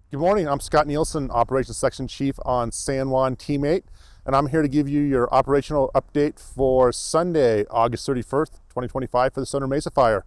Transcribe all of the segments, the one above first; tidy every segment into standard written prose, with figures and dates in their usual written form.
Good morning, I'm Scott Nielsen, Operations Section Chief on San Juan Teammate, and I'm here to give you your operational update for Sunday, August 31st, 2025 for the Stoner Mesa Fire.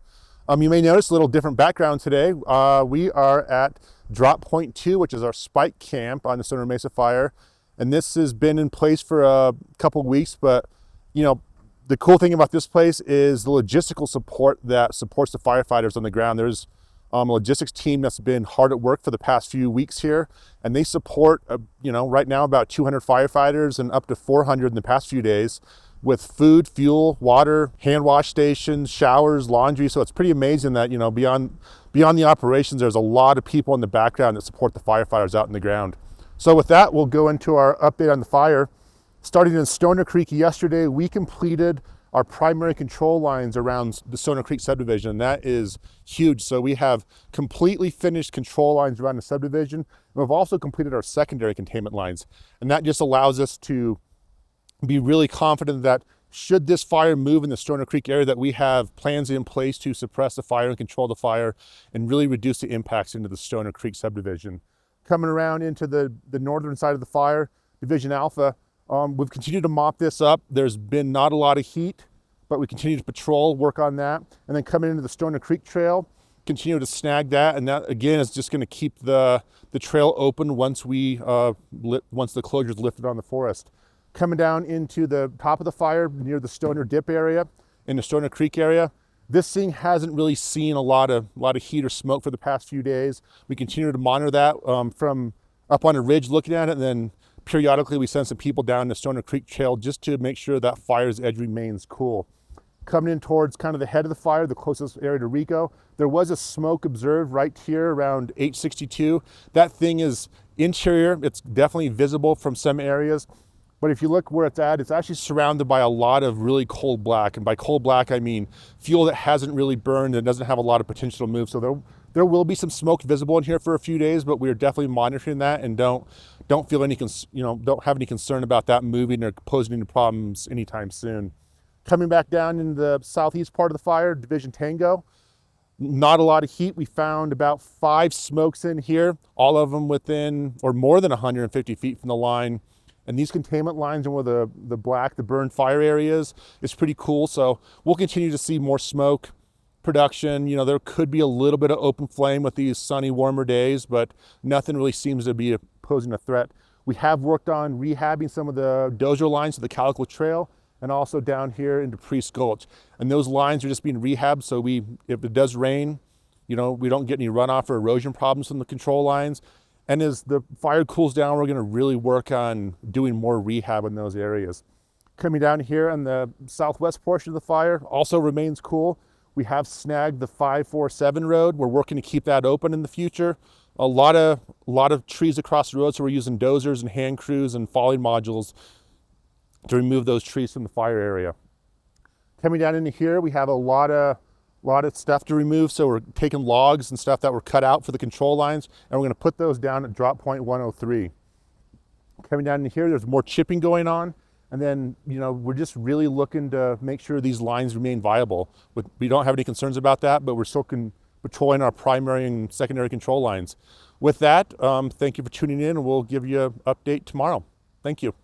You may notice a little different background today. We are at Drop Point 2, which is our spike camp on the Stoner Mesa Fire, and this has been in place for a couple weeks, but the cool thing about this place is the logistical support that supports the firefighters on the ground. There's a logistics team that's been hard at work for the past few weeks here, and they support, right now about 200 firefighters and up to 400 in the past few days with food, fuel, water, hand wash stations, showers, laundry. So it's pretty amazing that, beyond the operations, there's a lot of people in the background that support the firefighters out in the ground. So with that, we'll go into our update on the fire. Starting in Stoner Creek yesterday, we completed our primary control lines around the Stoner Creek subdivision. That is huge. So we have completely finished control lines around the subdivision. And we've also completed our secondary containment lines. And that just allows us to be really confident that should this fire move in the Stoner Creek area, that we have plans in place to suppress the fire and control the fire and really reduce the impacts into the Stoner Creek subdivision. Coming around into the northern side of the fire, Division Alpha, we've continued to mop this up. There's been not a lot of heat, but we continue to patrol, work on that. And then coming into the Stoner Creek Trail, continue to snag that. And that, again, is just going to keep the trail open once once the closure is lifted on the forest. Coming down into the top of the fire near the Stoner Dip area, in the Stoner Creek area, this thing hasn't really seen a lot of heat or smoke for the past few days. We continue to monitor that from up on a ridge looking at it, and then periodically we send some people down the Stoner Creek Trail just to make sure that fire's edge remains cool. Coming in towards kind of the head of the fire, the closest area to Rico, there was a smoke observed right here around 862. That thing is interior. It's definitely visible from some areas. But if you look where it's at, it's actually surrounded by a lot of really coal black. And by coal black, I mean fuel that hasn't really burned and doesn't have a lot of potential to move. So there will be some smoke visible in here for a few days, but we're definitely monitoring that and don't feel any, don't have any concern about that moving or posing any problems anytime soon. Coming back down in the southeast part of the fire, Division Tango, not a lot of heat. We found about 5 smokes in here, all of them within or more than 150 feet from the line. And these containment lines and where the burned fire areas is pretty cool. So we'll continue to see more smoke production. There could be a little bit of open flame with these sunny, warmer days, but nothing really seems to be posing a threat. We have worked on rehabbing some of the dozer lines to the Calico Trail and also down here into Priest Gulch. And those lines are just being rehabbed, so if it does rain, we don't get any runoff or erosion problems from the control lines. And as the fire cools down, we're gonna really work on doing more rehab in those areas. Coming down here on the southwest portion of the fire also remains cool. We have snagged the 547 road. We're working to keep that open in the future. A lot of trees across the road, so we're using dozers and hand crews and falling modules to remove those trees from the fire area. Coming down into here, we have a lot of stuff to remove, so we're taking logs and stuff that were cut out for the control lines, and we're going to put those down at drop point 103. Coming down in here, there's more chipping going on, and then we're just really looking to make sure these lines remain viable. We don't have any concerns about that, but we're still patrolling our primary and secondary control lines. With that, thank you for tuning in, and we'll give you an update tomorrow. Thank you.